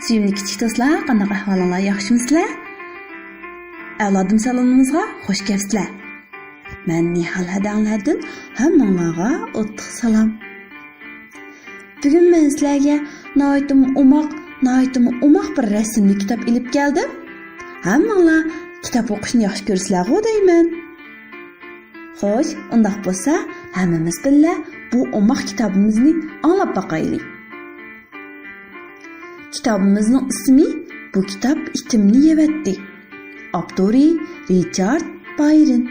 Suyumli kichik do'stlar, qanday ahvolinglar, yaxshimisizlar? Avlodim salonimizga xush kelibsizlar. Men Nihal Hadanglardan hammanglarga o'ttiq salom. Bugun men sizlarga noyitim umoq bir rasmli kitob ilib keldim. Hammanglar kitob o'qishni yaxshi ko'rsizlar-ku deyman. Xo'sh, undaq bo'lsa, hammamiz birga bu umoq kitobimizni anglab boqaylik. Kitabımızın ismi bu kitap itimni yevetti. Avtori Richard Byron.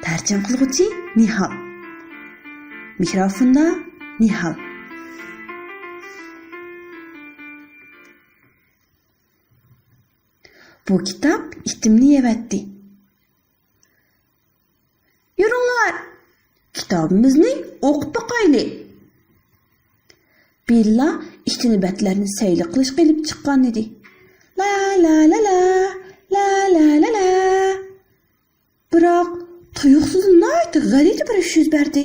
Tercüme qilguvchi Nihal. Mikrofonda Nihal. Bu kitap itimni yevetti. Yurunglar, kitabimizni o'qib boqaylik. Billa iştini betlerini seyli qilish qilib chiqqan edi. La la la la la la la la. Biroq tuyuqsiz nayt g'alati bir ish yuz berdi.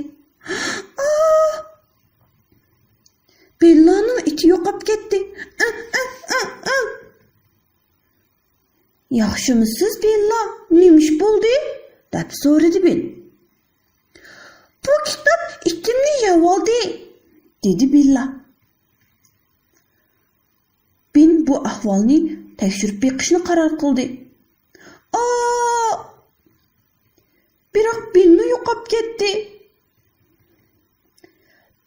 Billaning iti yo'qolib ketdi. Yaxshimisiz Billa? Nimish bo'ldi? deb so'radi Bill. Bu kitob itimni yeb oldi, dedi Billa. Ben bu ahvolni tekshirib beqishni qaror qildi. Biroq Benni yo'qolib ketdi.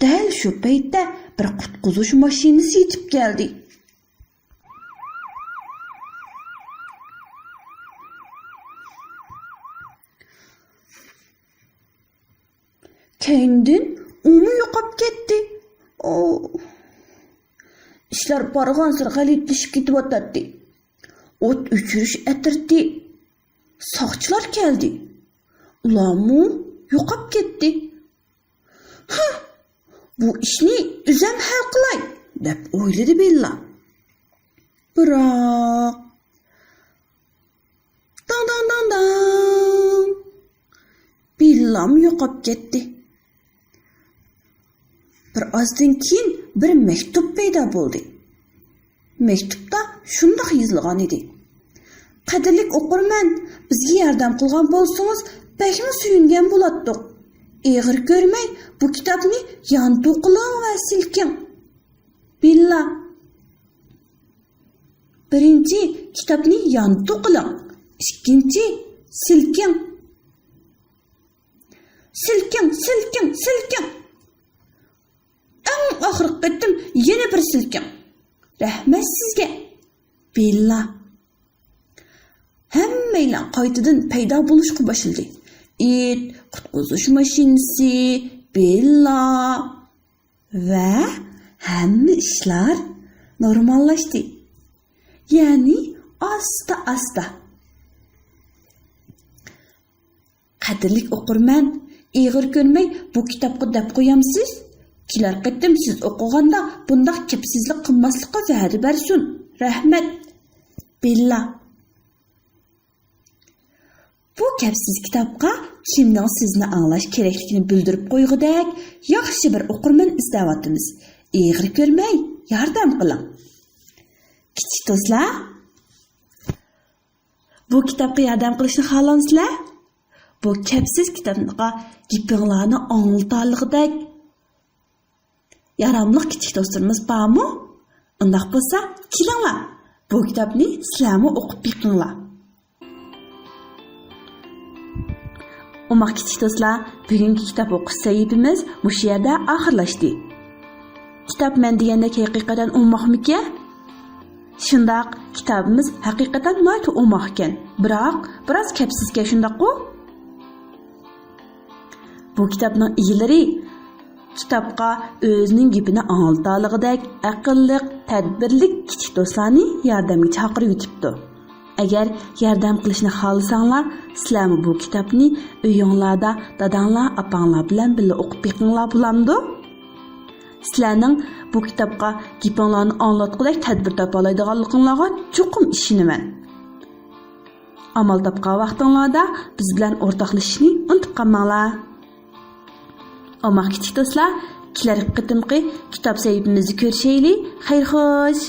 Dal shu paytda bir qutqizish mashinasi yetib keldi. Keyin uni yo'qolib ketdi. İşler barğansır g'alitlashib ketyapti. O't o'chirish atirdi. Soqchilar keldi. Ularmi yo'qolib ketdi. Bu ishni o'zim hal qilay, deb o'yladi Billa. Biroq dan Billam yo'qolib ketdi. Bir ozdan keyin bir maktub paydo bo'ldi. Maktubda shunday yozilgan edi. Qadrli o'qirman, bizga yordam qilgan bo'lsangiz, bakmi suyungan bo'lardik. Eg'ir ko'rmay, bu kitobni yandu qiling va silking. Billa. Birinchi kitobni yandu qiling. Ikkinchi silking. Silking. Oxirgi qatim yana bir silkim. Rahmat sizga. Billa. Hammaylar qaytadan paydo bo'lishga boshladi. It, qutqizish mashinasi, Billa va hamma ishlar normallashdi. Ya'ni asta-asta. Qadrli o'qirman, eg'ir ko'rmay bu kitobga deb qo'yamsiz? Kelar qatim siz o'qiganda bundaq kepsizlik qilmaslikqa va'da bersin. Rahmat. Billa. Bu kepsiz kitobga kimning sizni anglash kerakligini bildirib qo'yg'idak yaxshi bir o'qirman izlayapmiz. Eg'ir ko'rmay, yordam qiling. Kichik do'stlar, bu kitobga yordam qilishni xohlamsizlar? Bu kepsiz kitobga gapinglarni anglataliqdak yaramlıq kichik do'stlarimiz bormi? Undaq bo'lsa, kelinglar. Bu kitobni sizlarmi o'qib biqinglar. Umoq kichik do'stlar, bugungi kitob o'qish saytimiz mush yerda oxirlashdi. Kitob men degandek haqiqatan umoqmiki? Shundaq, kitobimiz haqiqatan noyta umoq ekan. Biroq biroz kapsizga shundaq-ku. Bu kitobning egalari kitobga o'zining gapini anglataligidek aqlliq, tadbirlik kichik do'stlarni yordamga chaqirib yetibdi. Agar yordam qilishni xohlasanglar, sizlar bu kitobni uyinglarda dadanglar, opanglar bilan birga o'qib beqinglar bo'lamdi. Sizlarning bu kitobga gapinglarni anglatgudek tadbir topa oladiganliginglarga cho'qim ishonaman. Amal topgan vaqtinglarda biz bilan o'rtoqlashishni unutib qolmanglar. Umoq kichik do'stlar, kelar qitimqi kitob saytimizni ko'rishaylik. Xayr xo'sh.